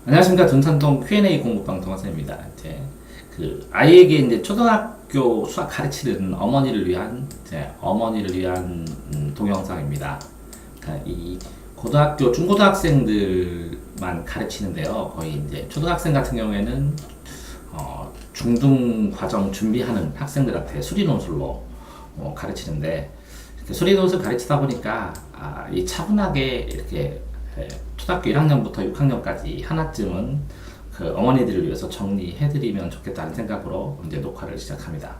안녕하십니까. 둔산동 Q&A 공부방 동화쌤입니다. 이제 아이에게 이제 초등학교 수학 가르치는 어머니를 위한 동영상입니다. 그러니까 이 고등학교, 중고등학생들만 가르치는데요. 거의 이제 초등학생 같은 경우에는 중등 과정 준비하는 학생들한테 수리논술로 가르치는데, 이렇게 수리논술 가르치다 보니까 이 차분하게 이렇게 초등학교 1학년부터 6학년까지 하나쯤은 그 어머니들을 위해서 정리해드리면 좋겠다는 생각으로 이제 녹화를 시작합니다.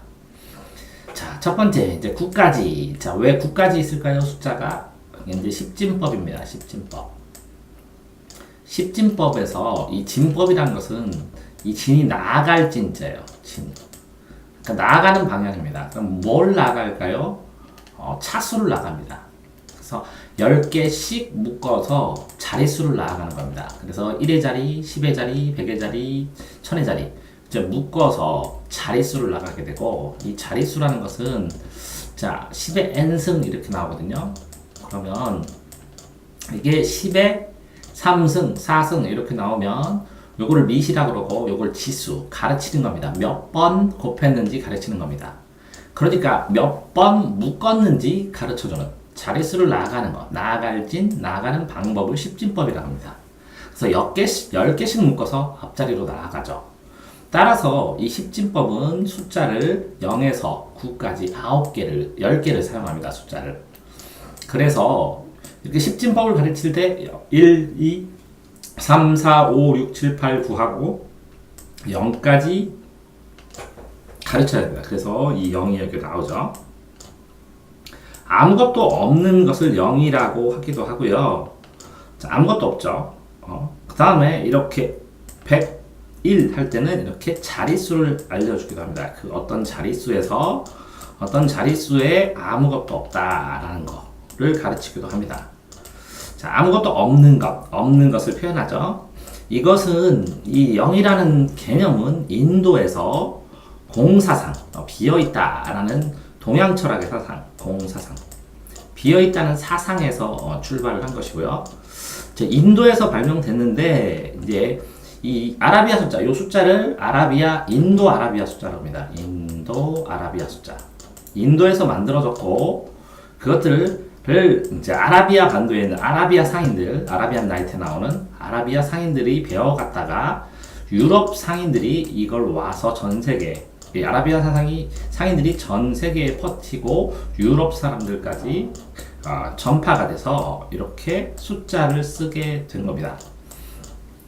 자, 첫 번째 이제 9까지. 자, 왜 9까지 있을까요? 숫자가 이제 십진법입니다. 십진법. 십진법에서 이 진법이라는 것은 이 진이 나아갈 진자예요. 진. 그러니까 나아가는 방향입니다. 그럼 뭘 나아갈까요? 차수를 나갑니다. 그래서 10개씩 묶어서 자릿수를 나아가는 겁니다. 그래서 1의 자리, 10의 자리, 100의 자리, 1000의 자리 이제 묶어서 자릿수를 나가게 되고, 이 자릿수라는 것은 자 10의 n승 이렇게 나오거든요. 그러면 이게 10의 3승, 4승 이렇게 나오면 요거를 미시라 그러고, 요걸 지수 가르치는 겁니다. 몇 번 곱했는지 가르치는 겁니다. 그러니까 몇 번 묶었는지 가르쳐주는, 자릿수를 나아가는 것, 나아가는 방법을 십진법이라고 합니다. 그래서 10개씩 묶어서 앞자리로 나아가죠. 따라서 이 십진법은 숫자를 0에서 9까지 10개를 사용합니다. 숫자를. 그래서 이렇게 십진법을 가르칠 때 1, 2, 3, 4, 5, 6, 7, 8, 9하고 0까지 가르쳐야 됩니다. 그래서 이 0이 이렇게 나오죠. 아무것도 없는 것을 0이라고 하기도 하고요. 자, 아무것도 없죠. 그 다음에 이렇게 101 할 때는 이렇게 자릿수를 알려주기도 합니다. 그 어떤 자릿수에서 어떤 자릿수에 아무것도 없다라는 거를 가르치기도 합니다. 자, 아무것도 없는 것을 표현하죠. 이것은 이 0이라는 개념은 인도에서 공사상, 비어있다라는 동양 철학의 사상, 공사상, 비어있다는 사상에서 출발을 한 것이고요. 인도에서 발명됐는데, 이제 이 아라비아 숫자, 이 숫자를 인도 아라비아 숫자라고 합니다. 인도 아라비아 숫자. 인도에서 만들어졌고, 그것들을 이제 아라비아 반도에 있는 아라비아 상인들, 아라비안 나이트에 나오는 아라비아 상인들이 배워갔다가 유럽 상인들이 이걸 와서 전 세계, 이 아라비아 상인들이 전 세계에 퍼티고 유럽 사람들까지 전파가 돼서 이렇게 숫자를 쓰게 된 겁니다.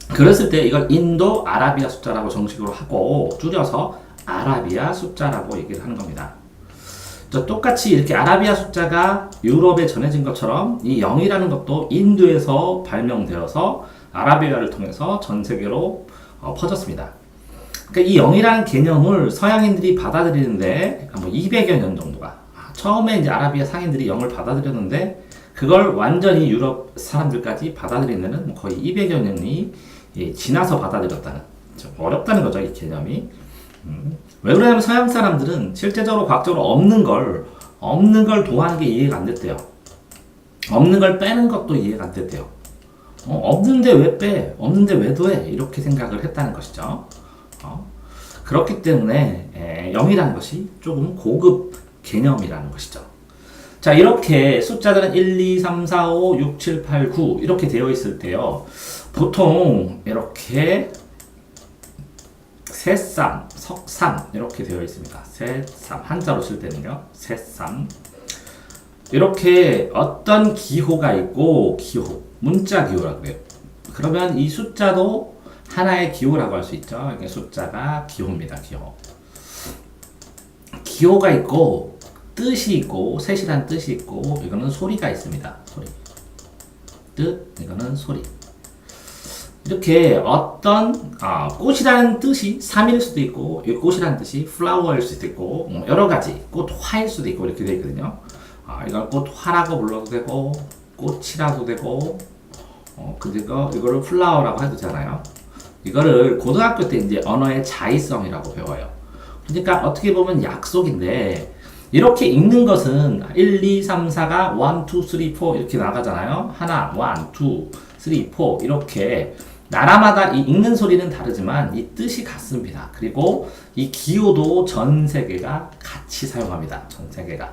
그랬을 때 이걸 인도 아라비아 숫자라고 정식으로 하고, 줄여서 아라비아 숫자라고 얘기를 하는 겁니다. 똑같이 이렇게 아라비아 숫자가 유럽에 전해진 것처럼 이 0이라는 것도 인도에서 발명되어서 아라비아를 통해서 전 세계로 퍼졌습니다. 그러니까 이 0이라는 개념을 서양인들이 받아들이는데 뭐 200여 년 정도가, 처음에 이제 아라비아 상인들이 0을 받아들였는데 그걸 완전히 유럽 사람들까지 받아들이는 데는 거의 200여 년이 지나서 받아들였다는, 좀 어렵다는 거죠, 이 개념이. 왜 그러냐면 서양 사람들은 실제적으로 과학적으로 없는 걸 도하는 게 이해가 안 됐대요. 없는 걸 빼는 것도 이해가 안 됐대요. 없는데 왜 빼? 없는데 왜 더해? 이렇게 생각을 했다는 것이죠. 그렇기 때문에 0이라는 것이 조금 고급 개념이라는 것이죠. 자, 이렇게 숫자들은 1, 2, 3, 4, 5, 6, 7, 8, 9 이렇게 되어 있을 때요, 보통 이렇게 새쌈, 석삼 이렇게 되어 있습니다. 새쌈, 한자로 쓸 때는요, 새쌈. 이렇게 어떤 기호가 있고, 기호, 문자 기호라고 그래요. 그러면 이 숫자도 하나의 기호라고 할 수 있죠. 이게 숫자가 기호입니다. 기호. 기호가 있고, 뜻이 있고, 셋이라는 뜻이 있고, 이거는 소리가 있습니다. 소리. 뜻, 이거는 소리. 이렇게 어떤 꽃이라는 뜻이 3일 수도 있고, 이 꽃이라는 뜻이 flower일 수도 있고, 여러 가지 꽃화일 수도 있고 이렇게 되어 있거든요. 이걸 꽃화라고 불러도 되고, 꽃이라도 되고, 그리고 이거를 flower라고 해도 되잖아요. 이거를 고등학교 때 이제 언어의 자의성이라고 배워요. 그러니까 어떻게 보면 약속인데, 이렇게 읽는 것은 1, 2, 3, 4가 1, 2, 3, 4 이렇게 나가잖아요. 하나, 1, 2, 3, 4 이렇게 나라마다 이 읽는 소리는 다르지만 이 뜻이 같습니다. 그리고 이 기호도 전 세계가 같이 사용합니다. 전 세계가.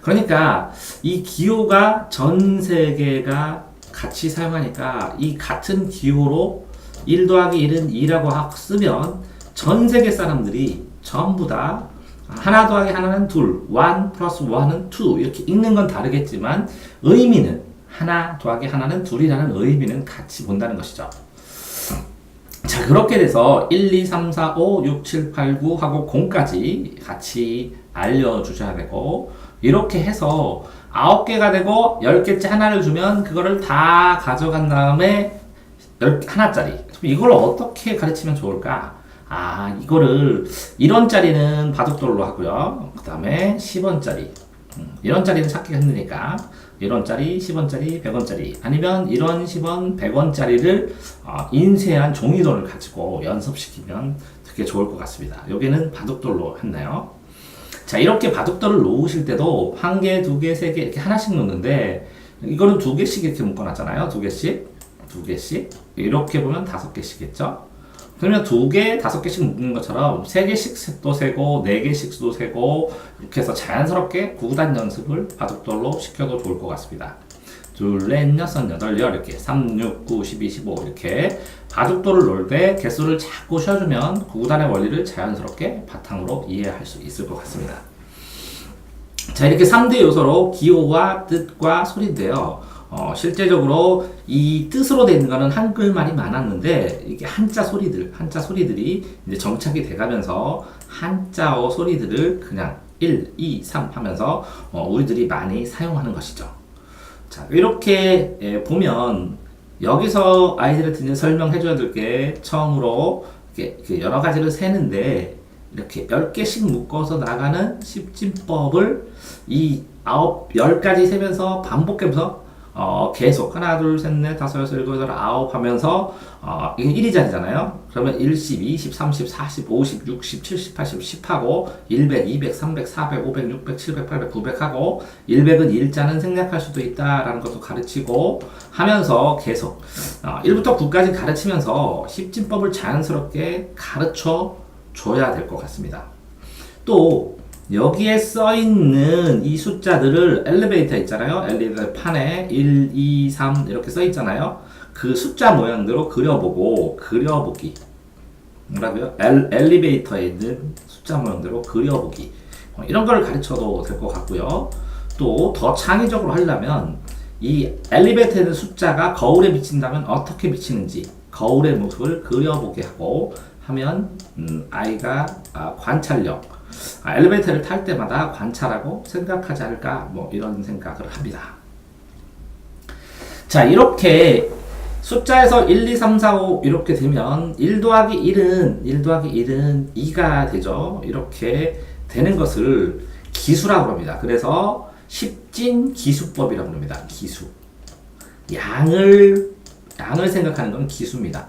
그러니까 이 기호가 전 세계가 같이 사용하니까 이 같은 기호로 1 더하기 1은 2라고 쓰면 전 세계 사람들이 전부 다 하나 더하기 하나는 둘, 1 플러스 1은 2 이렇게 읽는 건 다르겠지만 의미는 하나 더하기 하나는 둘이라는 의미는 같이 본다는 것이죠. 자, 그렇게 돼서 1, 2, 3, 4, 5, 6, 7, 8, 9 하고 0까지 같이 알려주셔야 되고 이렇게 해서 9개가 되고 10개째 하나를 주면 그거를 다 가져간 다음에 하나짜리 이걸 어떻게 가르치면 좋을까? 이거를 1원짜리는 바둑돌로 하고요. 그 다음에 10원짜리 1원짜리는 찾기가 힘드니까 1원짜리, 10원짜리, 100원짜리 아니면 1원, 10원, 100원짜리를 인쇄한 종이돈을 가지고 연습시키면 되게 좋을 것 같습니다. 여기는 바둑돌로 했네요. 자, 이렇게 바둑돌을 놓으실 때도 1개, 2개, 3개 이렇게 하나씩 놓는데 이거는 2개씩 이렇게 묶어놨잖아요. 2개씩 이렇게 보면 5개씩겠죠. 그러면 2개, 5개씩 묶는 것처럼 3개씩 또 세고 4개씩도 세고 이렇게 해서 자연스럽게 구단 연습을 바둑돌로 시켜도 좋을 것 같습니다. 둘, 넷, 여섯, 여덟, 열 이렇게 3, 6, 9, 12, 15 이렇게 바둑돌을 놓을 때 개수를 자꾸 쉬어주면 구단의 원리를 자연스럽게 바탕으로 이해할 수 있을 것 같습니다. 자, 이렇게 3대 요소로 기호와 뜻과 소리인데요. 실제적으로 이 뜻으로 되어 있는 거는 한글말이 많았는데 이게 한자 소리들이 이제 정착이 돼가면서 한자어 소리들을 그냥 1, 2, 3 하면서 우리들이 많이 사용하는 것이죠. 자, 이렇게 보면 여기서 아이들한테 이제 설명해줘야 될 게 처음으로 이렇게 여러 가지를 세는데 이렇게 10개씩 묶어서 나가는 십진법을 이 10가지 세면서 반복하면서 계속 하나, 둘, 셋, 넷, 다섯, 여섯, 일곱, 여덟, 아홉 하면서 이게 1이 자리잖아요. 그러면 1, 10, 20, 30, 40, 50, 60, 70, 80, 10 하고 100, 200, 300, 400, 500, 600, 700, 800, 900 하고 100은 일자는 생략할 수도 있다라는 것도 가르치고 하면서 계속 1부터 9까지 가르치면서 십진법을 자연스럽게 가르쳐 줘야 될 것 같습니다. 또 여기에 써있는 이 숫자들을 엘리베이터 있잖아요. 엘리베이터 판에 1, 2, 3 이렇게 써있잖아요. 그 숫자 모양대로 그려보기. 뭐라고요? 엘리베이터에 있는 숫자 모양대로 그려보기. 이런 걸 가르쳐도 될 것 같고요. 또 더 창의적으로 하려면 이 엘리베이터에 있는 숫자가 거울에 비친다면 어떻게 비치는지 거울의 모습을 그려보게 하고 하면 아이가 관찰력 엘리베이터를 탈 때마다 관찰하고 생각하지 않을까 뭐 이런 생각을 합니다. 자, 이렇게 숫자에서 1, 2, 3, 4, 5 이렇게 되면 1 더하기 1은 2가 되죠. 이렇게 되는 것을 기수라고 합니다. 그래서 십진기수법이라고 합니다. 기수. 양을 생각하는 건 기수입니다.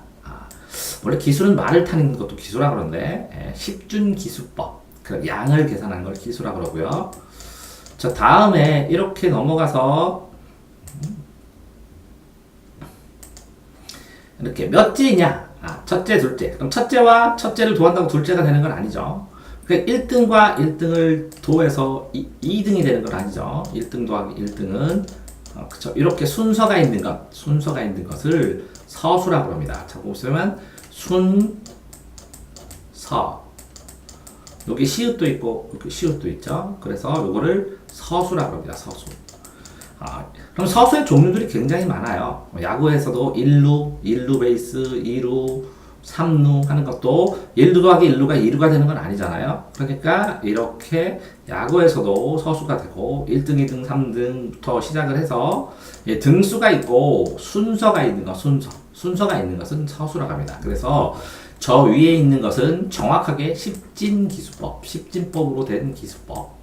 원래 기수는 말을 타는 것도 기수라고 그러는데 십준기수법. 양을 계산하는 걸 기수라고 그러고요. 자, 다음에 이렇게 넘어가서 이렇게 몇째냐? 첫째, 둘째. 그럼 첫째와 첫째를 도한다고 둘째가 되는 건 아니죠. 그 1등과 1등을 도해서 2등이 되는 건 아니죠. 1등 더하기 1등은 그쵸. 이렇게 순서가 있는 것을 서수라고 합니다. 자, 보시면 순서. 여기 시읒도 있고 여기 시읒도 있죠. 그래서 이거를 서수라고 합니다. 서수. 그럼 서수의 종류들이 굉장히 많아요. 야구에서도 1루 베이스, 2루, 3루 하는 것도 1루 더하기 1루가 2루가 되는 건 아니잖아요. 그러니까 이렇게 야구에서도 서수가 되고 1등, 2등, 3등부터 시작을 해서 등수가 있고 순서가 있는 것, 순서가 있는 것은 서수라고 합니다. 그래서 저 위에 있는 것은 정확하게 십진기수법, 십진법으로 된 기수법,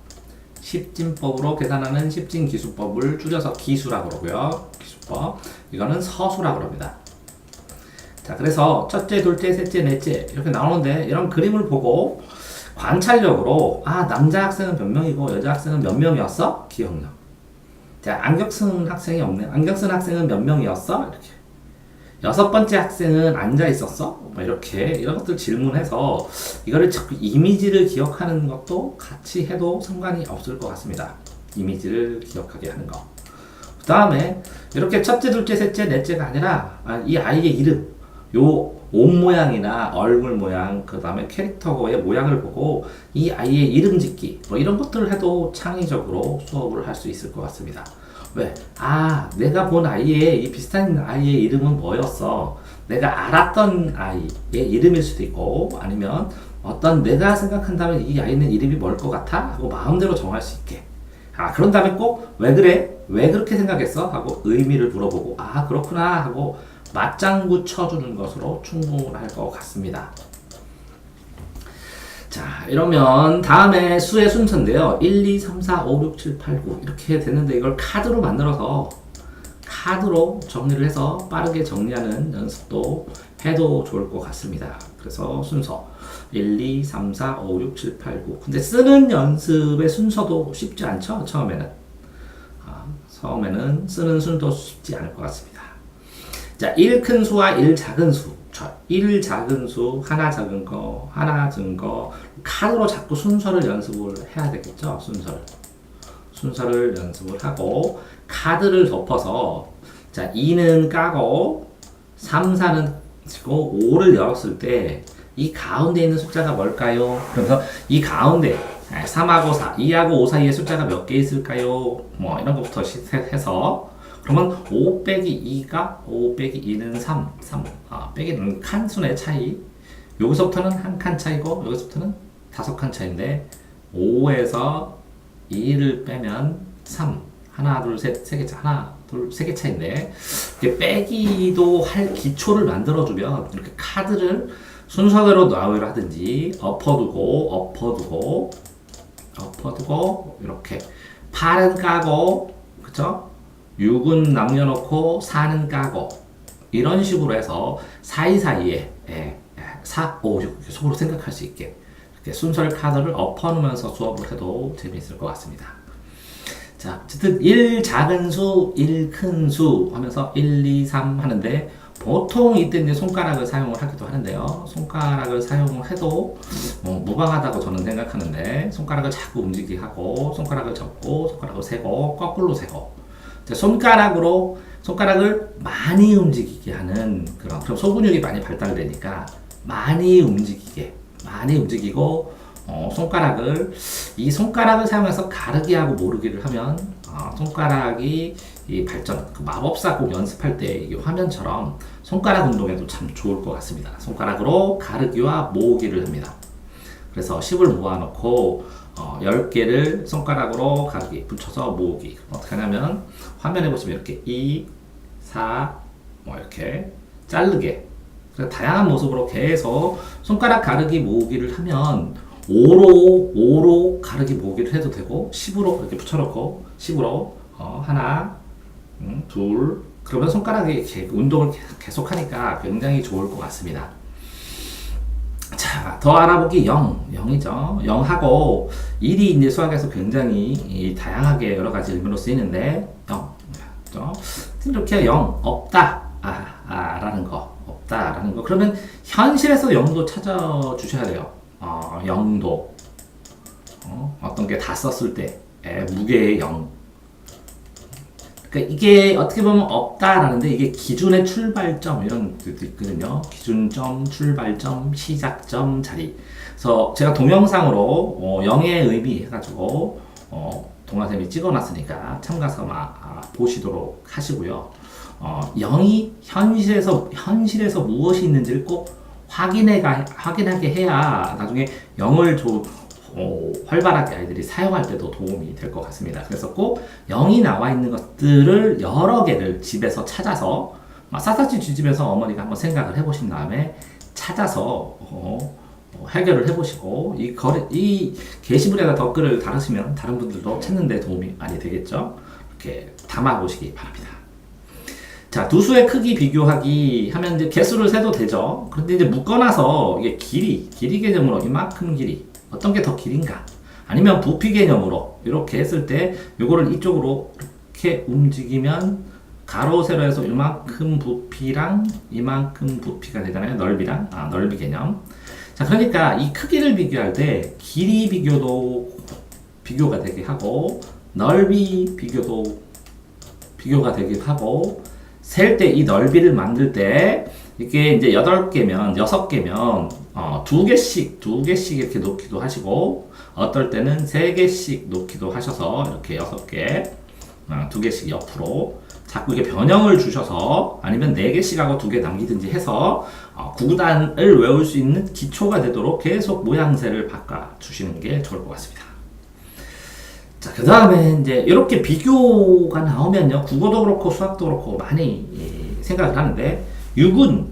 십진법으로 계산하는 십진기수법을 줄여서 기수라고 그러고요. 기수법. 이거는 서수라고 합니다. 자, 그래서 첫째, 둘째, 셋째, 넷째 이렇게 나오는데 이런 그림을 보고 관찰력으로 남자 학생은 몇 명이고 여자 학생은 몇 명이었어? 기억력. 자, 안경 쓴 학생이 없네. 안경 쓴 학생은 몇 명이었어? 이렇게. 여섯 번째 학생은 앉아 있었어? 뭐 이렇게 이런 것들 질문해서 이거를 자꾸 이미지를 기억하는 것도 같이 해도 상관이 없을 것 같습니다. 이미지를 기억하게 하는 거. 그 다음에 이렇게 첫째, 둘째, 셋째, 넷째가 아니라 이 아이의 이름, 요 옷 모양이나 얼굴 모양, 그 다음에 캐릭터의 모양을 보고 이 아이의 이름 짓기, 뭐 이런 것들을 해도 창의적으로 수업을 할 수 있을 것 같습니다. 왜? 아, 내가 본 아이의, 이 비슷한 아이의 이름은 뭐였어? 내가 알았던 아이의 이름일 수도 있고, 아니면 어떤 내가 생각한다면 이 아이는 이름이 뭘 것 같아? 하고 마음대로 정할 수 있게. 아, 그런 다음에 꼭 왜 그래? 왜 그렇게 생각했어? 하고 의미를 물어보고, 아, 그렇구나 하고 맞장구 쳐주는 것으로 충분할 것 같습니다. 자, 이러면 다음에 수의 순서인데요. 1, 2, 3, 4, 5, 6, 7, 8, 9 이렇게 됐는데 이걸 카드로 만들어서 카드로 정리를 해서 빠르게 정리하는 연습도 해도 좋을 것 같습니다. 그래서 순서 1, 2, 3, 4, 5, 6, 7, 8, 9 근데 쓰는 연습의 순서도 쉽지 않죠? 처음에는 쓰는 순서도 쉽지 않을 것 같습니다. 자, 1 큰 수와 1 작은 수. 1 작은 수, 하나 작은 거, 하나 작은 거. 카드로 자꾸 순서를 연습을 해야 되겠죠? 순서를 연습을 하고, 카드를 덮어서, 자, 2는 까고, 3, 4는 치고, 5를 열었을 때, 이 가운데 있는 숫자가 뭘까요? 그래서 이 가운데, 3하고 4, 2하고 5 사이에 숫자가 몇 개 있을까요? 뭐, 이런 것부터 해서, 그러면 5 빼기 2가 5 빼기 2는 3 빼기는 칸수의 차이. 여기서부터는 한 칸 차이고 여기서부터는 5칸 차이인데 5에서 2를 빼면 3 하나 둘 셋 세 개 하나 둘 세 개 차이인데 이렇게 빼기도 할 기초를 만들어주면 이렇게 카드를 순서대로 나열을 하든지 엎어두고 이렇게 8은 까고 그쵸? 6은 남겨놓고 4는 까고 이런 식으로 해서 사이사이에 4, 5, 6 속으로 생각할 수 있게 이렇게 순서를 카드를 엎어놓으면서 수업을 해도 재미있을 것 같습니다. 자, 어쨌든 1 작은 수, 1 큰 수 하면서 1, 2, 3 하는데 보통 이때 이제 손가락을 사용을 하기도 하는데요. 손가락을 사용을 해도 무방하다고 저는 생각하는데 손가락을 자꾸 움직이게 하고 손가락을 접고 손가락을 세고 거꾸로 세고 손가락을 많이 움직이게 하는 그럼 소근육이 많이 발달되니까 많이 움직이고 이 손가락을 사용해서 가르기하고 모르기를 하면 손가락이 이 발전 그 마법사 꼭 연습할 때 이 화면처럼 손가락 운동에도 참 좋을 것 같습니다. 손가락으로 가르기와 모으기를 합니다. 그래서 10을 모아놓고 10개를 손가락으로 가르기 붙여서 모으기 어떻게 하냐면 화면에 보시면 이렇게 2, 4 뭐 이렇게 자르게 다양한 모습으로 계속 손가락 가르기 모으기를 하면 5로 가르기 모으기를 해도 되고 10으로 이렇게 붙여놓고 10으로 하나 둘 그러면 손가락이 이렇게 운동을 계속하니까 굉장히 좋을 것 같습니다. 자, 더 알아보기 0이죠. 0하고 1이 이제 수학에서 굉장히 다양하게 여러 가지 의미로 쓰이는데 0. 이렇게 0 없다. 라는 거. 없다라는 거. 그러면 현실에서 0도 찾아 주셔야 돼요. 0도. 어떤 게 다 썼을 때 무게의 0. 그러니까 이게 어떻게 보면 없다라는데 이게 기준의 출발점 이런 것도 있거든요. 기준점, 출발점, 시작점, 자리. 그래서 제가 동영상으로 0의 의미 해가지고 동아쌤이 찍어놨으니까 참가서 보시도록 하시고요. 0이 현실에서 무엇이 있는지를 꼭 확인하게 해야 나중에 0을 활발하게 아이들이 사용할 때도 도움이 될 것 같습니다. 그래서 꼭 0이 나와 있는 것들을 여러 개를 집에서 찾아서 샅샅이 뒤집어서 어머니가 한번 생각을 해보신 다음에 찾아서 해결을 해보시고 이 게시물에다 댓글을 달으시면 다른 분들도 찾는 데 도움이 많이 되겠죠. 이렇게 담아보시기 바랍니다. 자, 두 수의 크기 비교하기 하면 이제 개수를 세도 되죠. 그런데 이제 묶어놔서 이게 길이 개념으로 이만큼 길이 어떤 게 더 길인가? 아니면 부피 개념으로 이렇게 했을 때 요거를 이쪽으로 이렇게 움직이면 가로 세로에서 이만큼 부피랑 이만큼 부피가 되잖아요. 넓이랑 넓이 개념. 자, 그러니까 이 크기를 비교할 때 길이 비교도 비교가 되게 하고 넓이 비교도 비교가 되기도 하고 셀 때 이 넓이를 만들 때 이게 이제 8개면 6개면 2개씩 이렇게 놓기도 하시고 어떨 때는 3개씩 놓기도 하셔서 이렇게 6개 2개씩 옆으로 자꾸 이게 변형을 주셔서 아니면 4개씩 하고 2개 남기든지 해서 구단을 외울 수 있는 기초가 되도록 계속 모양새를 바꿔 주시는 게 좋을 것 같습니다. 자, 그 다음에 이제 이렇게 비교가 나오면요, 국어도 그렇고 수학도 그렇고 많이 생각을 하는데, 6은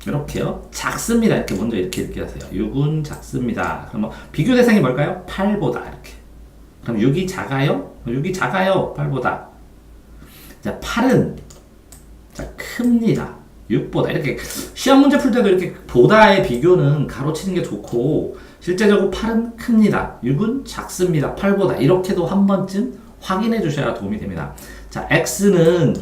이렇게요, 작습니다. 이렇게 먼저 이렇게 하세요. 6은 작습니다. 그럼 뭐 비교 대상이 뭘까요? 8보다 이렇게. 그럼 6이 작아요? 6이 작아요. 8보다. 자, 8은 자, 큽니다. 6보다. 이렇게 시험 문제 풀 때도 이렇게 보다의 비교는 가로치는 게 좋고 실제적으로 8은 큽니다. 6은 작습니다. 8보다. 이렇게도 한 번쯤 확인해 주셔야 도움이 됩니다. 자, x는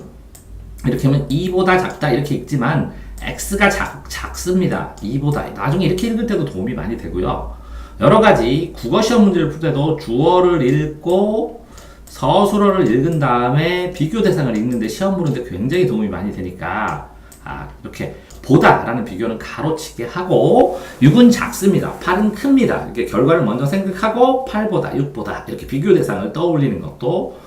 이렇게 하면 2보다 작다 이렇게 읽지만 x가 작습니다. 2보다. 나중에 이렇게 읽을 때도 도움이 많이 되고요. 여러 가지 국어 시험 문제를 풀 때도 주어를 읽고 서술어를 읽은 다음에 비교 대상을 읽는데 시험 보는데 굉장히 도움이 많이 되니까 이렇게 보다라는 비교는 가로치게 하고 6은 작습니다. 8은 큽니다. 이렇게 결과를 먼저 생각하고 8보다, 6보다 이렇게 비교 대상을 떠올리는 것도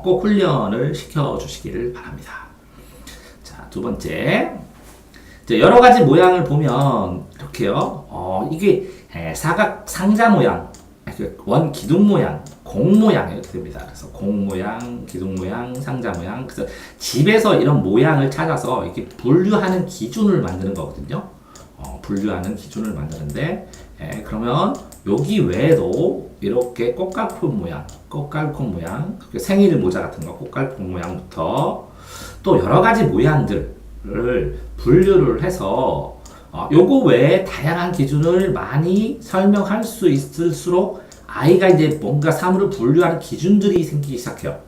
꼭 훈련을 시켜주시기를 바랍니다. 자, 두 번째. 여러 가지 모양을 보면 이렇게요. 이게 사각 상자 모양, 원 기둥 모양, 공 모양 이렇게 됩니다. 그래서 공 모양, 기둥 모양, 상자 모양. 그래서 집에서 이런 모양을 찾아서 이렇게 분류하는 기준을 만드는 거거든요. 분류하는 기준을 만드는데, 그러면 여기 외에도 이렇게 꽃갈콘 모양, 생일 모자 같은 거 꽃갈콘 모양부터 또 여러 가지 모양들을 분류를 해서 요거 외에 다양한 기준을 많이 설명할 수 있을수록 아이가 이제 뭔가 사물을 분류하는 기준들이 생기기 시작해요.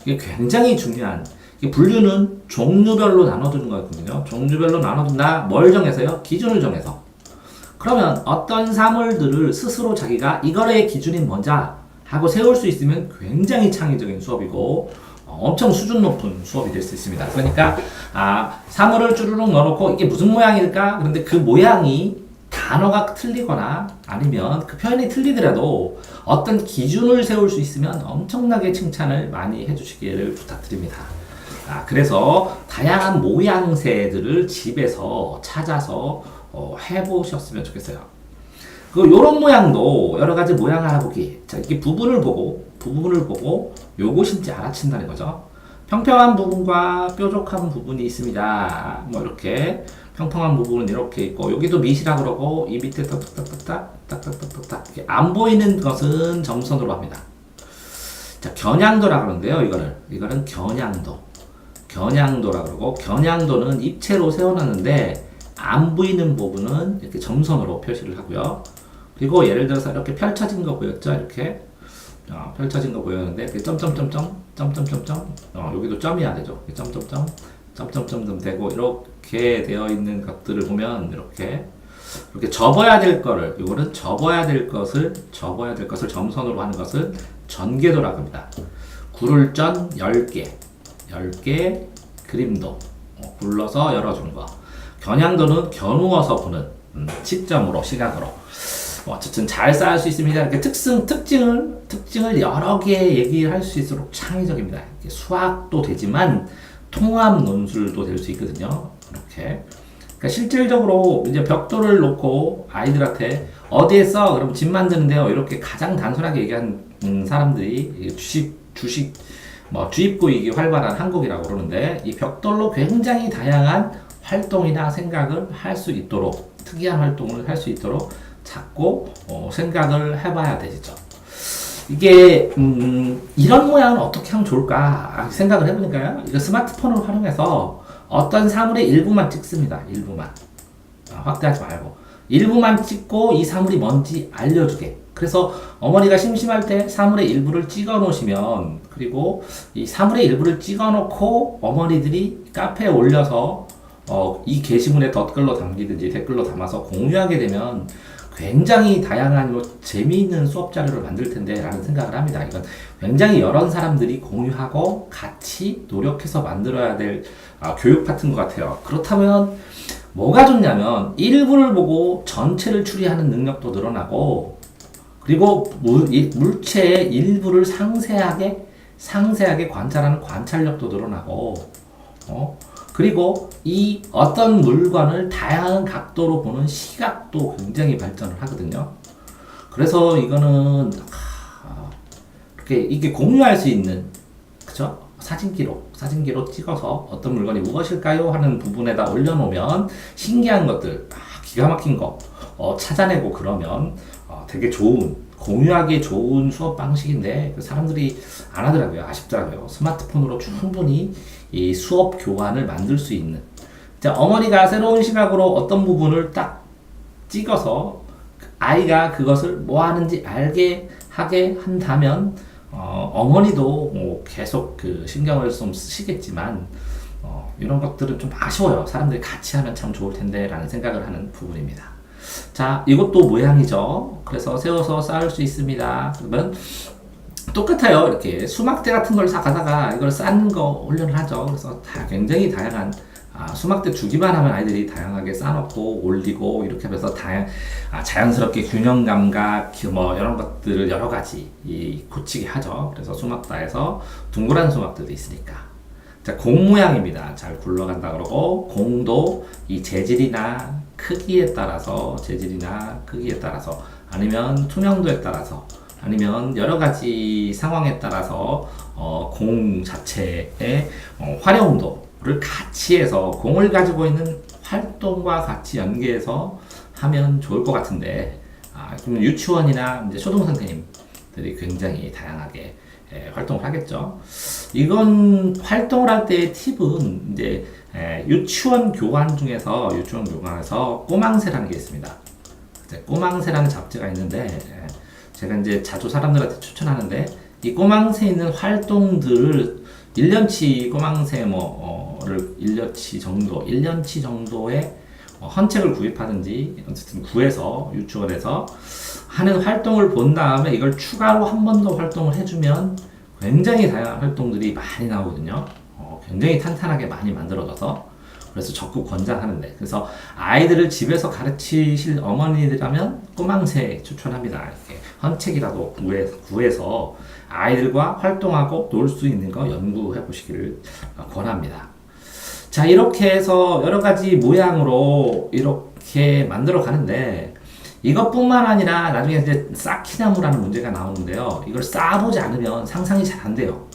이게 굉장히 중요한, 분류는 종류별로 나눠두는 거거든요. 종류별로 나눠둔다. 뭘 정해서요? 기준을 정해서. 그러면 어떤 사물들을 스스로 자기가 이거의 기준이 뭔자 하고 세울 수 있으면 굉장히 창의적인 수업이고 엄청 수준 높은 수업이 될 수 있습니다. 그러니까 사물을 쭈루룩 넣어놓고 이게 무슨 모양일까? 그런데 그 모양이 단어가 틀리거나 아니면 그 표현이 틀리더라도 어떤 기준을 세울 수 있으면 엄청나게 칭찬을 많이 해주시기를 부탁드립니다. 그래서 다양한 모양새들을 집에서 찾아서 해보셨으면 좋겠어요. 요런 모양도 여러 가지 모양 알아보기. 자, 이렇게 부분을 보고 요것인지 알아챈다는 거죠. 평평한 부분과 뾰족한 부분이 있습니다. 뭐 이렇게 평평한 부분은 이렇게 있고 여기도 밑이라 그러고 이 밑에 딱딱딱딱 이렇게 안 보이는 것은 점선으로 합니다. 자, 겨냥도라 그러는데요. 이거는 겨냥도라 그러고 겨냥도는 입체로 세워놨는데 안 보이는 부분은 이렇게 점선으로 표시를 하고요. 그리고 예를 들어서 이렇게 펼쳐진 거 보였죠? 이렇게 펼쳐진 거 보였는데 여기도 점이야 되죠. 점점점 되고 이렇게 되어 있는 것들을 보면 이렇게 접어야 될 거를 이거는 접어야 될 것을 점선으로 하는 것을 전개도라고 합니다. 굴을 전 10개 그림도 굴러서 열어주는 거. 겨냥도는 겨누어서 보는 시점으로 시각으로 어쨌든 잘 쌓을 수 있습니다. 이렇게 특징을 여러 개 얘기할 수 있도록 창의적입니다. 수학도 되지만 통합 논술도 될 수 있거든요. 이렇게. 그러니까 실질적으로 이제 벽돌을 놓고 아이들한테 어디에 써? 그럼 집 만드는데요. 이렇게 가장 단순하게 얘기한 사람들이 주입구익이 활발한 한국이라고 그러는데 이 벽돌로 굉장히 다양한 활동이나 생각을 할 수 있도록 특이한 활동을 할 수 있도록 자꾸 생각을 해봐야 되죠. 이게 이런 모양은 어떻게 하면 좋을까 생각을 해보니까요. 이거 스마트폰을 활용해서 어떤 사물의 일부만 찍습니다. 일부만 확대하지 말고 일부만 찍고 이 사물이 뭔지 알려주게 그래서 어머니가 심심할 때 사물의 일부를 찍어 놓으시면, 그리고 이 사물의 일부를 찍어 놓고 어머니들이 카페에 올려서 이 게시물에 댓글로 담기든지 댓글로 담아서 공유하게 되면 굉장히 다양한 재미있는 수업 자료를 만들 텐데 라는 생각을 합니다. 이건 굉장히 여러 사람들이 공유하고 같이 노력해서 만들어야 될 교육 파트인 것 같아요. 그렇다면 뭐가 좋냐면 일부를 보고 전체를 추리하는 능력도 늘어나고, 그리고 물체의 일부를 상세하게 관찰하는 관찰력도 늘어나고, 그리고 이 어떤 물건을 다양한 각도로 보는 시각도 굉장히 발전을 하거든요. 그래서 이거는 이게 공유할 수 있는, 그죠? 사진기로 찍어서 어떤 물건이 무엇일까요? 하는 부분에다 올려놓으면 신기한 것들, 기가 막힌 거 찾아내고 그러면 되게 공유하기 좋은 수업 방식인데 사람들이 안 하더라고요. 아쉽더라고요. 스마트폰으로 충분히 이 수업 교환을 만들 수 있는. 자, 어머니가 새로운 시각으로 어떤 부분을 딱 찍어서 아이가 그것을 뭐 하는지 알게 하게 한다면 어머니도 뭐 계속 그 신경을 좀 쓰시겠지만 이런 것들은 좀 아쉬워요. 사람들이 같이 하면 참 좋을 텐데 라는 생각을 하는 부분입니다. 자, 이것도 모양이죠. 그래서 세워서 쌓을 수 있습니다. 그러면 똑같아요. 이렇게 수막대 같은 걸 사가다가 이걸 쌓는 거 훈련을 하죠. 그래서 굉장히 다양한 수막대 주기만 하면 아이들이 다양하게 쌓아놓고 올리고 이렇게 하면서 자연스럽게 균형 감각 뭐 이런 것들을 여러 가지 고치게 하죠. 그래서 수막대에서 둥그란 수막대도 있으니까. 자, 공 모양입니다. 잘 굴러간다 그러고, 공도 이 재질이나 크기에 따라서 아니면 투명도에 따라서 아니면 여러 가지 상황에 따라서 공 자체의 활용도를 같이 해서 공을 가지고 있는 활동과 같이 연계해서 하면 좋을 것 같은데, 그러면 유치원이나 이제 초등선생님들이 굉장히 다양하게 활동을 하겠죠. 이건 활동을 할 때의 팁은 이제 유치원 교관에서 꼬망새라는 게 있습니다. 꼬망새라는 잡지가 있는데 제가 이제 자주 사람들한테 추천하는데, 이 꼬망새 있는 활동들을 1년치 꼬망새를 1년치 정도의 헌책을 구입하든지 어쨌든 구해서 유치원에서 하는 활동을 본 다음에 이걸 추가로 한 번 더 활동을 해주면 굉장히 다양한 활동들이 많이 나오거든요. 굉장히 탄탄하게 많이 만들어져서, 그래서 적극 권장하는데, 그래서 아이들을 집에서 가르치실 어머니들이라면 꼬망새 추천합니다. 이렇게 헌책이라도 구해서 아이들과 활동하고 놀 수 있는 거 연구해 보시기를 권합니다. 자, 이렇게 해서 여러 가지 모양으로 이렇게 만들어 가는데, 이것뿐만 아니라 나중에 이제 쌓기나무라는 문제가 나오는데요. 이걸 쌓아보지 않으면 상상이 잘 안 돼요.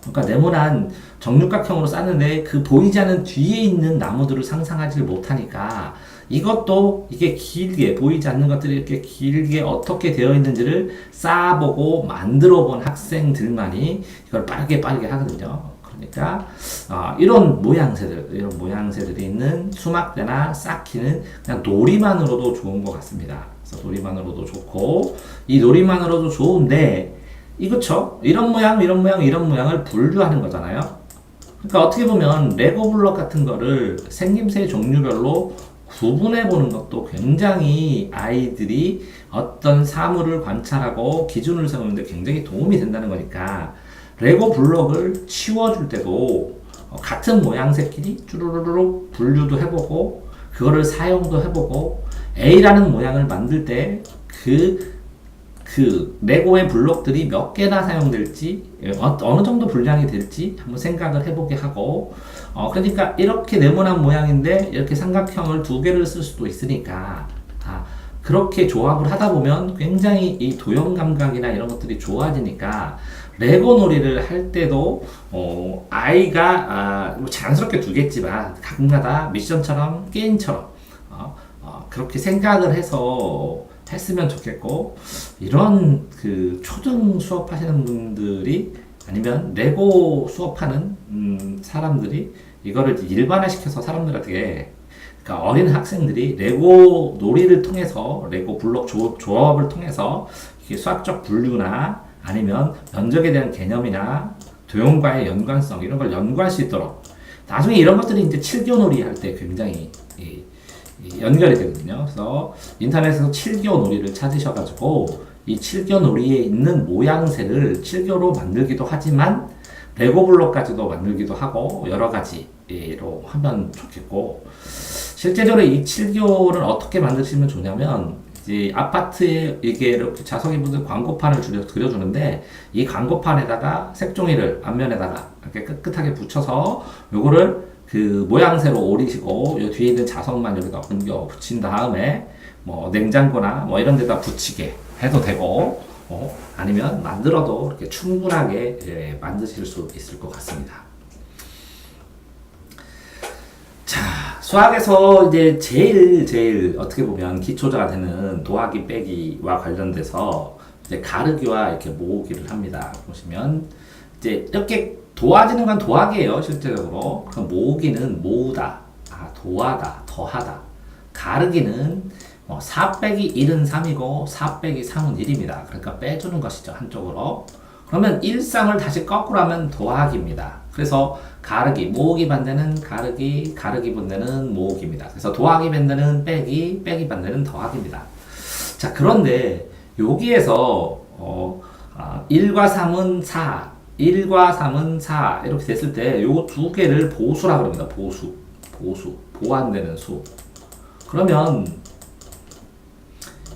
그러니까 네모난 정육각형으로 쌓는데 그 보이지 않는 뒤에 있는 나무들을 상상하지 못하니까, 이것도 이게 길게 보이지 않는 것들이 이렇게 길게 어떻게 되어 있는지를 쌓아보고 만들어 본 학생들만이 이걸 빠르게 하거든요. 그러니까 이런 모양새들이 있는 수막대나 쌓기는 그냥 놀이만으로도 좋은 것 같습니다. 그래서 놀이만으로도 좋고, 이 놀이만으로도 좋은데, 이거죠? 이런 모양을 분류하는 거잖아요. 그러니까 어떻게 보면 레고 블록 같은 거를 생김새 종류별로 구분해 보는 것도 굉장히 아이들이 어떤 사물을 관찰하고 기준을 세우는데 굉장히 도움이 된다는 거니까, 레고 블록을 치워줄 때도 같은 모양새끼리 쭈루루루 분류도 해보고 그거를 사용도 해보고, A라는 모양을 만들 때 그 레고의 블록들이 몇 개나 사용될지, 어느 정도 분량이 될지 한번 생각을 해보게 하고, 그러니까 이렇게 네모난 모양인데 이렇게 삼각형을 2개를 쓸 수도 있으니까, 그렇게 조합을 하다 보면 굉장히 이 도형 감각이나 이런 것들이 좋아지니까, 레고 놀이를 할 때도 아이가 자연스럽게 두겠지만 가끔가다 미션처럼 게임처럼 그렇게 생각을 해서 했으면 좋겠고, 이런 그 초등 수업하시는 분들이 아니면 레고 수업하는 사람들이 이거를 일반화시켜서 사람들한테 그러니까 어린 학생들이 레고 놀이를 통해서 레고 블록 조합을 통해서 이게 수학적 분류나 아니면 면적에 대한 개념이나 도형과의 연관성 이런 걸 연구할 수 있도록 나중에 이런 것들이 이제 7교 놀이 할 때 굉장히 연결이 되거든요. 그래서 인터넷에서 7교 놀이를 찾으셔가지고 이 7교 놀이에 있는 모양새를 7교로 만들기도 하지만 레고 블록까지도 만들기도 하고 여러 가지로 하면 좋겠고 실제적으로 이 7교를 어떻게 만드시면 좋냐면 이제 아파트에 이게 이렇게 자석이 묻은 광고판을 그려주는데 이 광고판에다가 색종이를 앞면에다가 이렇게 깨끗하게 붙여서 요거를 그 모양새로 오리시고 요 뒤에 있는 자석만 여기다 옮겨 붙인 다음에 뭐 냉장고나 뭐 이런 데다 붙이게 해도 되고 아니면 만들어도 이렇게 충분하게 만드실 수 있을 것 같습니다. 자, 수학에서 이제 제일 어떻게 보면 기초자가 되는 더하기 빼기와 관련돼서 이제 가르기와 이렇게 모으기를 합니다. 보시면 이제 이렇게 도와지는 건 더하기예요, 실제적으로. 그럼 모으기는 모으다, 도하다, 더하다. 가르기는 4 빼기 1은 3이고 4 빼기 3은 1입니다. 그러니까 빼주는 것이죠, 한쪽으로. 그러면 일상을 다시 거꾸로 하면 더하기입니다. 그래서 가르기, 모으기 반대는 가르기, 가르기 반대는 모으기입니다. 그래서 더하기 반대는 빼기, 빼기 반대는 더하기입니다. 자, 그런데 여기에서 1과 3은 4, 1과 3은 4 이렇게 됐을 때 요 두 개를 보수라고 합니다. 보수, 보완되는 수. 그러면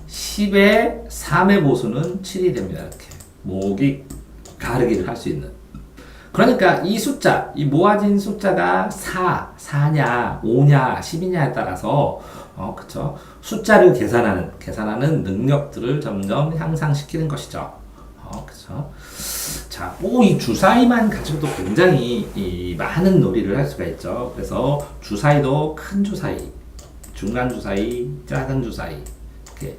10의 3의 보수는 7이 됩니다. 이렇게 모으기, 가르기를 할 수 있는. 그러니까 이 숫자, 이 모아진 숫자가 4냐, 5냐, 10이냐에 따라서 그쵸? 숫자를 계산하는 능력들을 점점 향상시키는 것이죠. 그쵸? 자, 이 주사위만 가지고도 굉장히 많은 놀이를 할 수가 있죠. 그래서 주사위도 큰 주사위, 중간 주사위, 작은 주사위, 이렇게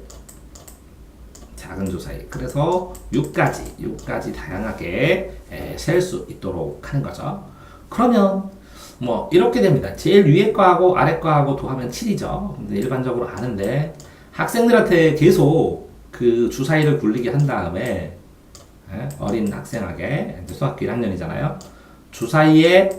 작은 주사위. 그래서 6가지 다양하게 셀 수 있도록 하는 거죠. 그러면 뭐 이렇게 됩니다. 제일 위에 거하고 아래 거하고 더하면 7이죠. 근데 일반적으로 아는데 학생들한테 계속 그 주사위를 굴리게 한 다음에 어린 학생에게 수학교 1학년이잖아요. 주사위에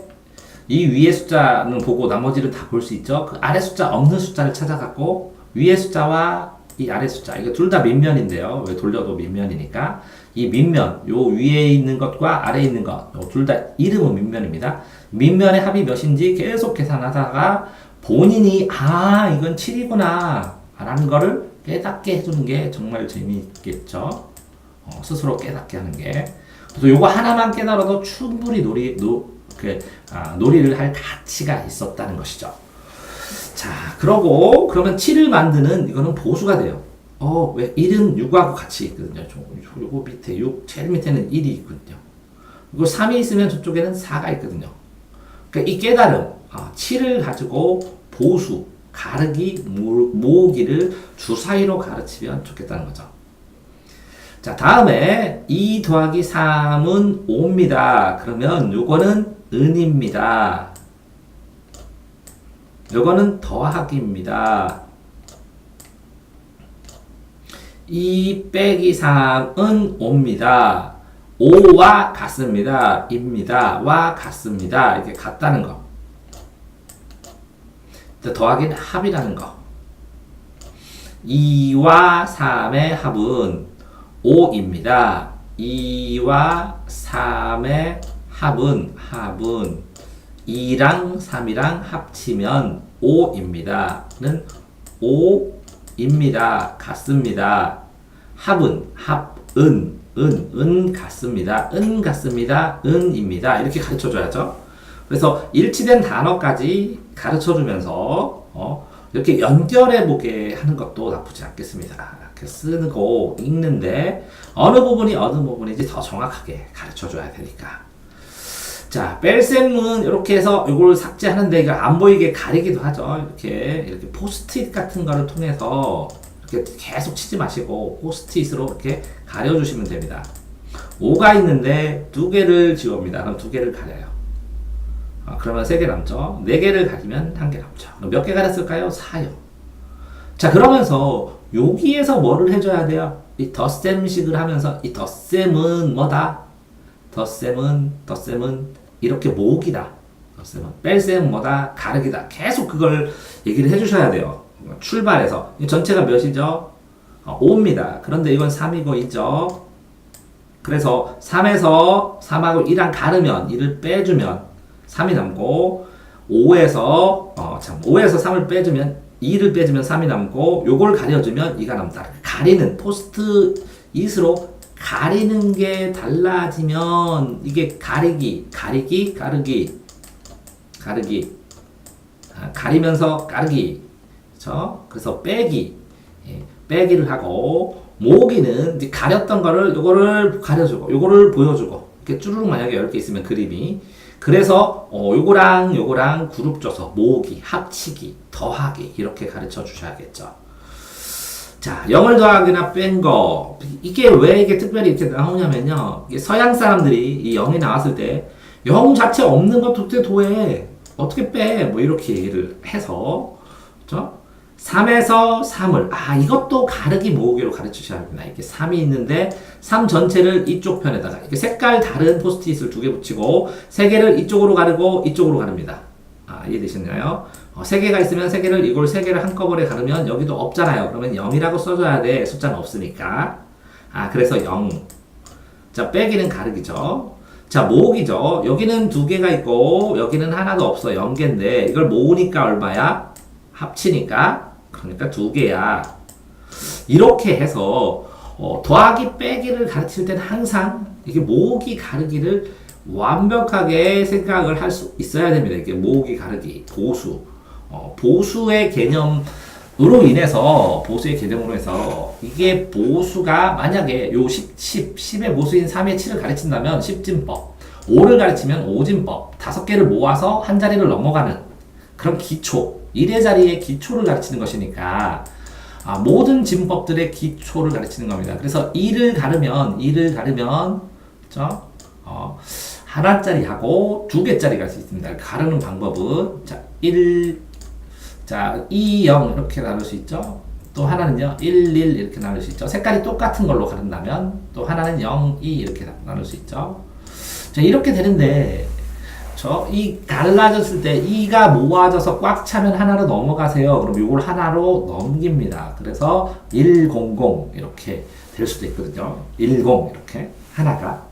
이 위에 숫자는 보고 나머지를 다 볼 수 있죠. 그 아래 숫자 없는 숫자를 찾아갖고 위에 숫자와 이 아래 숫자, 이거 둘 다 밑면인데요. 왜 돌려도 밑면이니까 이 밑면, 요 위에 있는 것과 아래에 있는 것, 둘 다 이름은 밑면입니다. 밑면의 합이 몇인지 계속 계산하다가 본인이 이건 7이구나 라는 거를 깨닫게 해주는 게 정말 재미있겠죠. 스스로 깨닫게 하는 게. 그래서 요거 하나만 깨달아도 충분히 놀이를 할 가치가 있었다는 것이죠. 자, 그러면 7을 만드는 이거는 보수가 돼요. 왜 1은 6하고 같이 있거든요. 요거 밑에 6, 제일 밑에는 1이 있거든요. 그리고 3이 있으면 저쪽에는 4가 있거든요. 그러니까 이 깨달음, 7을 가지고 보수, 가르기, 모으기를 주사위로 가르치면 좋겠다는 거죠. 자, 다음에 2 더하기 3은 5입니다. 그러면 요거는 은입니다. 요거는 더하기입니다. 2 빼기 3은 5입니다. 5와 같습니다. 입니다. 와 같습니다. 이렇게 같다는 거. 더하기는 합이라는 거. 2와 3의 합은 5입니다. 2와 3의 합은 2랑 3이랑 합치면 5입니다. 는 5입니다. 같습니다. 합은 은 같습니다. 같습니다. 은입니다. 이렇게 가르쳐 줘야죠. 그래서 일치된 단어까지 가르쳐 주면서 이렇게 연결해 보게 하는 것도 나쁘지 않겠습니다. 이렇게 쓰고 읽는데 어느 부분인지 더 정확하게 가르쳐 줘야 되니까. 자, 뺄셈은 이렇게 해서 이걸 삭제하는데 이거 안 보이게 가리기도 하죠. 이렇게 포스트잇 같은 거를 통해서 이렇게 계속 치지 마시고 포스트잇으로 이렇게 가려주시면 됩니다. 5가 있는데 2개를 지웁니다. 그럼 2개를 가려요. 그러면 3개 남죠. 4개를 가리면 1개 남죠. 그럼 몇 개 가렸을까요? 4요. 자, 그러면서 여기에서 뭐를 해줘야 돼요? 이 덧셈식을 하면서 이 덧셈은 뭐다? 덧셈은 이렇게 모으기다. 덧셈은 뺄셈은 뭐다? 가르기다. 계속 그걸 얘기를 해주셔야 돼요. 출발해서 전체가 몇이죠? 5입니다. 그런데 이건 3이고 2죠. 그래서 3에서 3하고 2랑 가르면 2를 빼주면 3이 남고 5에서 3을 빼주면 2를 빼주면 3이 남고 요걸 가려주면 2가 남다. 가리는 포스트 잇으로 가리는 게 달라지면 이게 가리기, 가리면서 가르기. 그렇죠? 그래서 빼기, 빼기를 하고 모으기는 이제 가렸던 거를 요거를 가려주고 요거를 보여주고 이렇게 쭈루룩 만약에 10개 있으면 그림이 그래서 요거랑 그룹 줘서 모으기, 합치기, 더하기 이렇게 가르쳐 주셔야겠죠. 자, 0을 더하거나 뺀 거 이게 왜 이게 특별히 이렇게 나오냐면요. 이게 서양 사람들이 이 0이 나왔을 때 0 자체 없는 거 도대체 도해 어떻게 빼? 뭐 이렇게 얘기를 해서 그렇죠? 3에서 3을 이것도 가르기 모으기로 가르치셔야 합니다. 이렇게 3이 있는데 3 전체를 이쪽 편에다가 이렇게 색깔 다른 포스트잇을 2개 붙이고 3개를 이쪽으로 가르고 이쪽으로 가릅니다. 이해되셨나요? 3개가 있으면 3개를 이걸 3개를 한꺼번에 가르면 여기도 없잖아요. 그러면 0이라고 써줘야 돼. 숫자는 없으니까. 그래서 0. 자, 빼기는 가르기죠. 자, 모으기죠. 여기는 2개가 있고 여기는 하나도 없어. 0개인데 이걸 모으니까 얼마야? 합치니까 그러니까 2개야. 이렇게 해서 더하기 빼기를 가르칠 때는 항상 이게 모으기 가르기를 완벽하게 생각을 할 수 있어야 됩니다. 이게 모으기 가르기 보수 보수의 개념으로 인해서 이게 보수가 만약에 요 10의 모수인 3의 7을 가르친다면 10진법 5를 가르치면 5진법 5개를 모아서 한 자리를 넘어가는 그런 기초 1의 자리의 기초를 가르치는 것이니까 모든 진법들의 기초를 가르치는 겁니다. 그래서 2를 가르면 그렇죠? 하나짜리하고 2개짜리 갈 수 있습니다. 가르는 방법은 2, 0 이렇게 나눌 수 있죠. 또 하나는요 1, 1 이렇게 나눌 수 있죠. 색깔이 똑같은 걸로 가른다면 또 하나는 0, 2 이렇게 나눌 수 있죠. 자, 이렇게 되는데 이 갈라졌을 때 2가 모아져서 꽉 차면 하나로 넘어가세요. 그럼 이걸 하나로 넘깁니다. 그래서 100 이렇게 될 수도 있거든요. 10 이렇게 하나가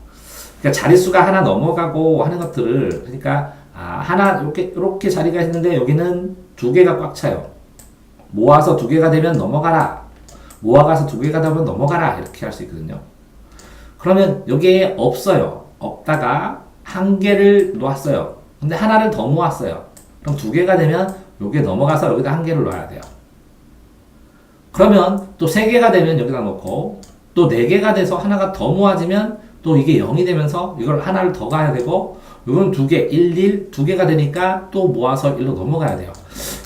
그러니까 자릿수가 하나 넘어가고 하는 것들을 그러니까 하나 이렇게 자리가 있는데 여기는 2개가 꽉 차요. 모아서 2개가 되면 넘어가라. 모아가서 2개가 되면 넘어가라. 이렇게 할 수 있거든요. 그러면 여기에 없어요. 없다가 1개를 놓았어요. 근데 하나를 더 모았어요. 그럼 2개가 되면 여기에 넘어가서 여기다 1개를 놓아야 돼요. 그러면 또 3개가 되면 여기다 놓고 또 4개가 돼서 하나가 더 모아지면 또 이게 0이 되면서 이걸 하나를 더 가야 되고 이건 2개, 1, 2개가 되니까 또 모아서 1로 넘어가야 돼요.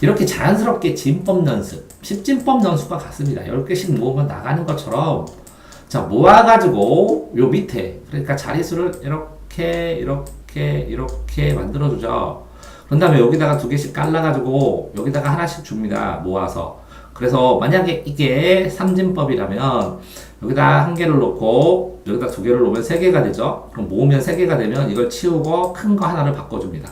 이렇게 자연스럽게 진법 연습, 10진법 연습과 같습니다. 10개씩 모으면 나가는 것처럼 자 모아가지고 요 밑에 그러니까 자릿수를 이렇게 만들어주죠. 그런 다음에 여기다가 2개씩 깔라가지고 여기다가 하나씩 줍니다. 모아서. 그래서 만약에 이게 3진법이라면 여기다 1개를 놓고 여기다 2개를 놓으면 3개가 되죠. 그럼 모으면 3개가 되면 이걸 치우고 큰 거 하나를 바꿔줍니다.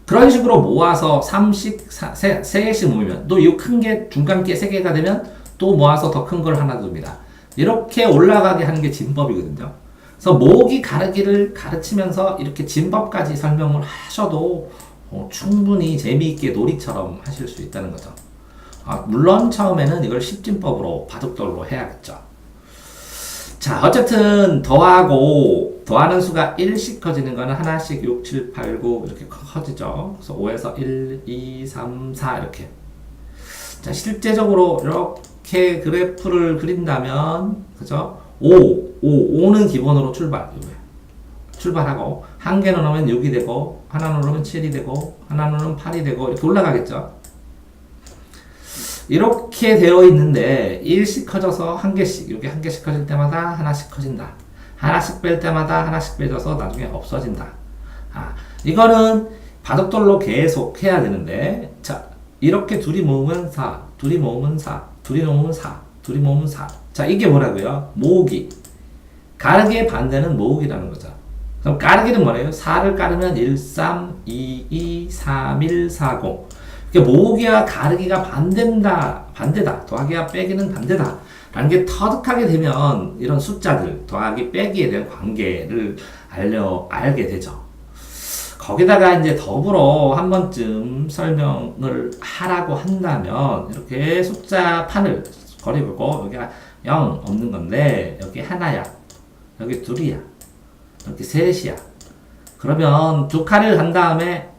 그런 식으로 모아서 3개씩 모으면 또 이 큰 게 중간 게 3개가 되면 또 모아서 더 큰 걸 하나 줍니다. 이렇게 올라가게 하는 게 진법이거든요. 그래서 모으기 가르기를 가르치면서 이렇게 진법까지 설명을 하셔도 충분히 재미있게 놀이처럼 하실 수 있다는 거죠. 물론 처음에는 이걸 10진법으로 바둑돌로 해야겠죠. 자, 어쨌든 더하는 수가 1씩 커지는 거는 하나씩 6, 7, 8, 9 이렇게 커지죠. 그래서 5에서 1, 2, 3, 4 이렇게. 자, 실제적으로 이렇게 그래프를 그린다면 그죠? 5는 기본으로 출발하고 1개 넣으면 6이 되고 하나 넣으면 7이 되고 하나 넣으면 8이 되고 이렇게 올라가겠죠. 이렇게 되어 있는데 1씩 커져서 1개씩 여기 1개씩 커질 때마다 하나씩 커진다. 하나씩 뺄 때마다 하나씩 빼져서 나중에 없어진다. 이거는 바둑돌로 계속 해야 되는데, 자, 이렇게 둘이 모으면 4, 둘이 모으면 4, 둘이 모으면 4, 둘이 모으면 4. 자, 이게 뭐라고요? 모으기. 가르기의 반대는 모으기라는 거죠. 그럼 가르기는 뭐래요? 4를 까르면 1, 3, 2, 2, 3, 1, 4, 0. 그러니까 모으기와 가르기가 반대다. 더하기와 빼기는 반대다. 라는 게 터득하게 되면 이런 숫자들, 더하기, 빼기에 대한 관계를 알게 되죠. 거기다가 이제 더불어 한 번쯤 설명을 하라고 한다면, 이렇게 숫자 판을 거리고, 여기가 0 없는 건데, 여기 하나야. 여기 둘이야. 여기 셋이야. 그러면 두 칸을 간 다음에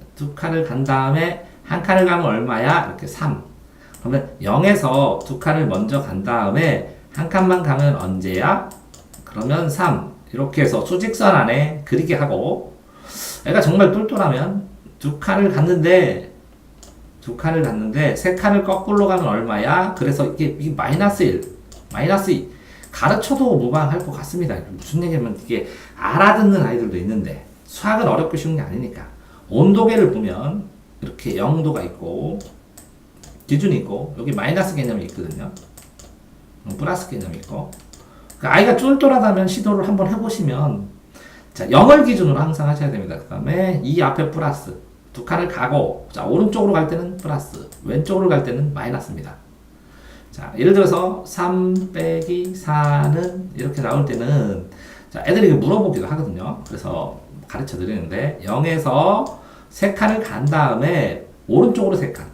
한 칸을 가면 얼마야? 이렇게 3. 그러면 0에서 두 칸을 먼저 간 다음에 한 칸만 가면 언제야? 그러면 3. 이렇게 해서 수직선 안에 그리게 하고, 애가 정말 똘똘하면 두 칸을 갔는데 세 칸을 거꾸로 가면 얼마야? 그래서 이게 마이너스 1, 마이너스 2. 가르쳐도 무방할 것 같습니다. 무슨 얘기냐면 이게 알아듣는 아이들도 있는데, 수학은 어렵고 쉬운 게 아니니까. 온도계를 보면 이렇게 0도가 있고 기준이 있고, 여기 마이너스 개념이 있거든요. 플러스 개념이 있고. 그러니까 아이가 쫄쫄하다면 시도를 한번 해보시면, 자, 0을 기준으로 항상 하셔야 됩니다. 그 다음에 이 앞에 플러스 두 칸을 가고, 자, 오른쪽으로 갈 때는 플러스, 왼쪽으로 갈 때는 마이너스입니다. 자, 예를 들어서 3 빼기 4는 이렇게 나올 때는, 자, 애들이 물어보기도 하거든요. 그래서 가르쳐 드리는데, 0에서 3칸을 간 다음에 오른쪽으로 3칸.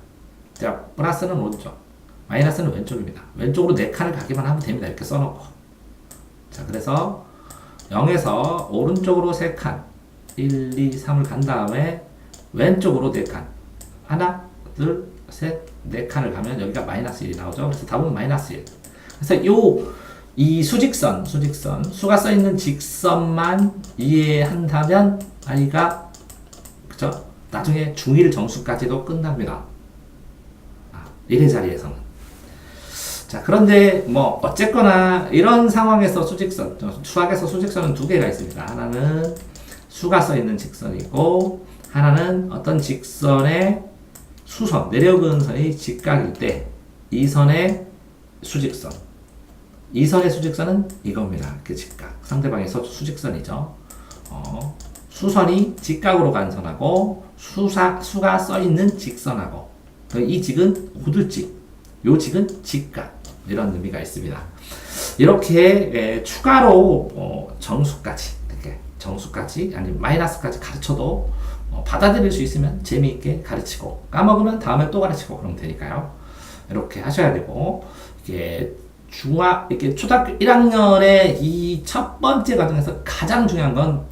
자, 플러스는 오른쪽, 마이너스는 왼쪽입니다. 왼쪽으로 4칸을 가기만 하면 됩니다. 이렇게 써놓고. 자, 그래서 0에서 오른쪽으로 3칸, 1, 2, 3을 간 다음에 왼쪽으로 4칸. 하나, 둘, 셋, 4칸을 가면 여기가 마이너스 1이 나오죠. 그래서 답은 마이너스 1. 그래서 이 수직선, 수가 써있는 직선만 이해한다면 아이가, 그죠? 나중에 중1 정수까지도 끝납니다. 1의 자리에서는. 자, 그런데 뭐 어쨌거나 이런 상황에서 수학에서 수직선은 두 개가 있습니다. 하나는 수가 써있는 직선이고, 하나는 어떤 직선의 수선, 내려오는 선이 직각일 때 이 선의 수직선, 이 선의 수직선은 이겁니다. 그 직각, 상대방의 수직선이죠. 수선이 직각으로 간 선하고 수가 써있는 직선하고, 이 직은 우들직, 요 직은 직각, 이런 의미가 있습니다. 이렇게 추가로 정수까지 아니면 마이너스까지 가르쳐도 받아들일 수 있으면 재미있게 가르치고, 까먹으면 다음에 또 가르치고 그러면 되니까요. 이렇게 하셔야 되고, 이게 초등학교 1학년의 이 첫 번째 과정에서 가장 중요한 건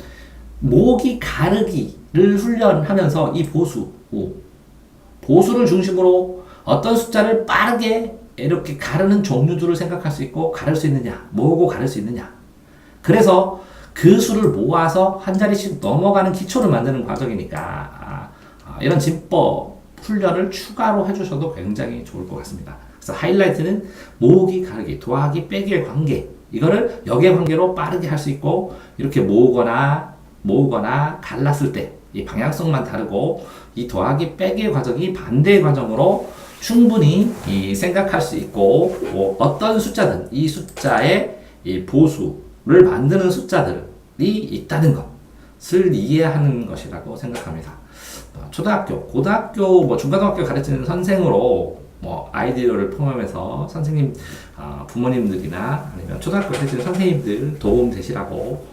모으기 가르기를 훈련하면서 이 보수를 중심으로 어떤 숫자를 빠르게 이렇게 가르는 종류들을 생각할 수 있고, 가를 수 있느냐, 모으고 가를 수 있느냐. 그래서 그 수를 모아서 한 자리씩 넘어가는 기초를 만드는 과정이니까, 이런 진법 훈련을 추가로 해주셔도 굉장히 좋을 것 같습니다. 그래서 하이라이트는 모으기, 가르기, 더하기, 빼기의 관계, 이거를 역의 관계로 빠르게 할 수 있고, 이렇게 모으거나 갈랐을 때 이 방향성만 다르고, 이 더하기, 빼기의 과정이 반대의 과정으로 충분히 생각할 수 있고, 어떤 숫자든 이 숫자의 이 보수를 만드는 숫자들이 있다는 것을 이해하는 것이라고 생각합니다. 초등학교, 고등학교, 중고등학교 가르치는 선생으로 아이디어를 포함해서 선생님, 부모님들이나 아니면 초등학교 가르치는 선생님들 도움 되시라고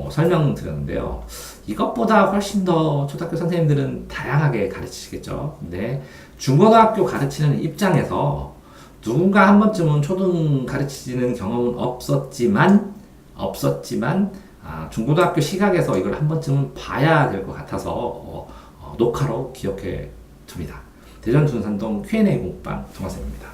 설명드렸는데요. 이것보다 훨씬 더 초등학교 선생님들은 다양하게 가르치시겠죠. 근데 중고등학교 가르치는 입장에서 누군가 한 번쯤은 초등 가르치는 경험은 없었지만 중고등학교 시각에서 이걸 한 번쯤은 봐야 될 것 같아서 녹화로 기억해 둡니다. 대전 둔산동 Q&A 공부방 정화쌤입니다.